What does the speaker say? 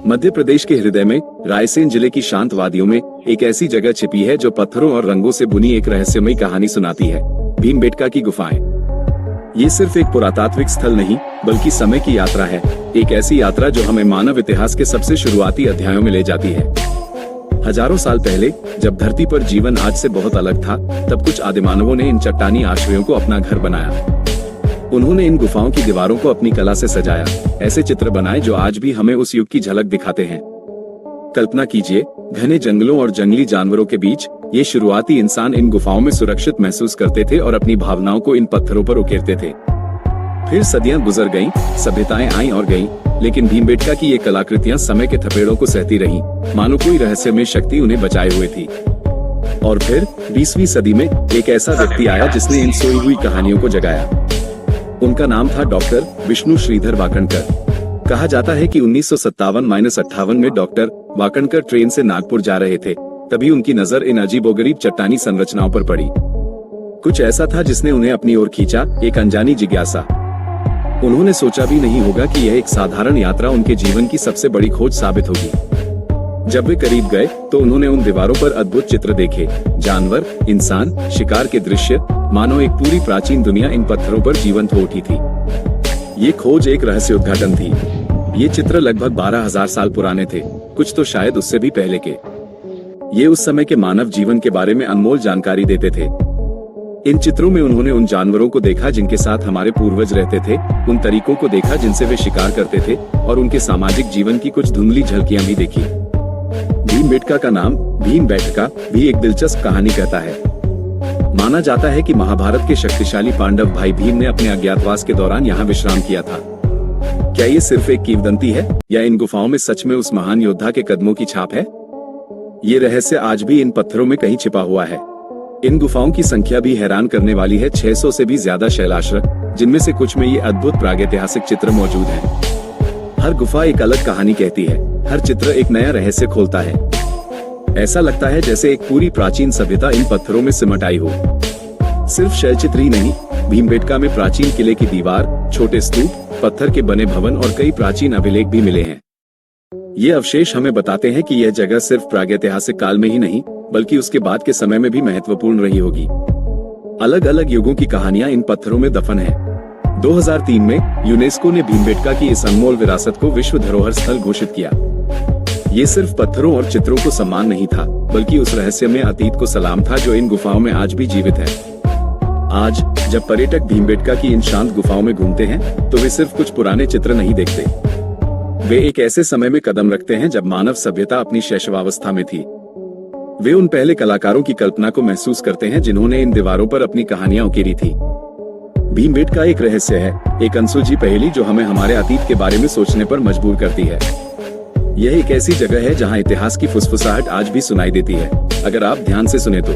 मध्य प्रदेश के हृदय में रायसेन जिले की शांत वादियों में एक ऐसी जगह छिपी है जो पत्थरों और रंगों से बुनी एक रहस्यमयी कहानी सुनाती है। भीमबेटका की गुफाएं। ये सिर्फ एक पुरातात्विक स्थल नहीं बल्कि समय की यात्रा है, एक ऐसी यात्रा जो हमें मानव इतिहास के सबसे शुरुआती अध्यायों में ले जाती है। हजारों साल पहले जब धरती पर जीवन आज से बहुत अलग था, तब कुछ आदिमानवों ने इन चट्टानी आश्रयों को अपना घर बनाया। उन्होंने इन गुफाओं की दीवारों को अपनी कला से सजाया, ऐसे चित्र बनाए जो आज भी हमें उस युग की झलक दिखाते हैं। कल्पना कीजिए, घने जंगलों और जंगली जानवरों के बीच ये शुरुआती इंसान इन गुफाओं में सुरक्षित महसूस करते थे और अपनी भावनाओं को इन पत्थरों पर उकेरते थे। फिर सदियां गुजर गईं, सभ्यताएं आईं और गईं, लेकिन भीमबेटका की ये कलाकृतियां समय के थपेड़ों को सहती रहीं, मानो कोई रहस्यमय शक्ति उन्हें बचाए हुए थी। और फिर 20वीं सदी में एक ऐसा व्यक्ति आया जिसने इन सोई हुई कहानियों को जगाया। उनका नाम था डॉक्टर विष्णु श्रीधर वाकणकर। कहा जाता है कि 1957-58 में डॉक्टर वाकणकर ट्रेन से नागपुर जा रहे थे, तभी उनकी नजर इन अजीबोगरीब चट्टानी संरचनाओं पर पड़ी। कुछ ऐसा था जिसने उन्हें अपनी ओर खींचा, एक अनजानी जिज्ञासा। उन्होंने सोचा भी नहीं होगा कि यह एक साधारण यात्रा उनके जीवन की सबसे बड़ी खोज साबित होगी। जब वे करीब गए तो उन्होंने उन दीवारों पर अद्भुत चित्र देखे, जानवर, इंसान, शिकार के दृश्य, मानो एक पूरी प्राचीन दुनिया इन पत्थरों पर जीवंत हो उठी थी। ये खोज एक रहस्योद्घाटन थी। ये चित्र लगभग 12,000 साल पुराने थे, कुछ तो शायद उससे भी पहले के। ये उस समय के मानव जीवन के बारे में अनमोल जानकारी देते थे। इन चित्रों में उन्होंने उन जानवरों को देखा जिनके साथ हमारे पूर्वज रहते थे, उन तरीकों को देखा जिनसे वे शिकार करते थे, और उनके सामाजिक जीवन की कुछ धुंधली झलकियां भी देखी। भीमबेटका का नाम भीमबेटका भी एक दिलचस्प कहानी कहता है। माना जाता है कि महाभारत के शक्तिशाली पांडव भाई भीम ने अपने अज्ञातवास के दौरान यहाँ विश्राम किया था। क्या ये सिर्फ एक किंवदंती है या इन गुफाओं में सच में उस महान योद्धा के कदमों की छाप है? ये रहस्य आज भी इन पत्थरों में कहीं छिपा हुआ है। इन गुफाओं की संख्या भी हैरान करने वाली है, 600 से भी ज्यादा शैलाश्र, जिनमें से कुछ में ये अद्भुत प्रागैतिहासिक चित्र मौजूद हैं। हर गुफा एक अलग कहानी कहती है, हर चित्र एक नया रहस्य खोलता है। ऐसा लगता है जैसे एक पूरी प्राचीन सभ्यता इन पत्थरों में सिमट आई हो। सिर्फ शैलचित्र ही नहीं, भीमबेटका में प्राचीन किले की दीवार, छोटे स्तूप, पत्थर के बने भवन और कई प्राचीन अभिलेख भी मिले हैं। ये अवशेष हमें बताते हैं कि यह जगह सिर्फ प्रागैतिहासिक काल में ही नहीं बल्कि उसके बाद के समय में भी महत्वपूर्ण रही होगी। अलग अलग युगों की कहानियां इन पत्थरों में दफन है। 2003 में यूनेस्को ने भीमबेटका की इस अनमोल विरासत को विश्व धरोहर स्थल घोषित किया। ये सिर्फ पत्थरों और चित्रों को सम्मान नहीं था, बल्कि उस रहस्यमय अतीत को सलाम था जो इन गुफाओं में आज भी जीवित है। आज जब पर्यटक भीमबेटका की इन शांत गुफाओं में घूमते हैं तो वे सिर्फ कुछ पुराने चित्र नहीं देखते, वे एक ऐसे समय में कदम रखते हैं जब मानव सभ्यता अपनी शैशवावस्था में थी। वे उन पहले कलाकारों की कल्पना को महसूस करते हैं जिन्होंने इन दीवारों पर अपनी कहानियां उकेरी थी। भीमबेटका एक रहस्य है, एक अनसुलझी पहेली जो हमें हमारे अतीत के बारे में सोचने पर मजबूर करती है। यह एक ऐसी जगह है जहां इतिहास की फुसफुसाहट आज भी सुनाई देती है, अगर आप ध्यान से सुने तो।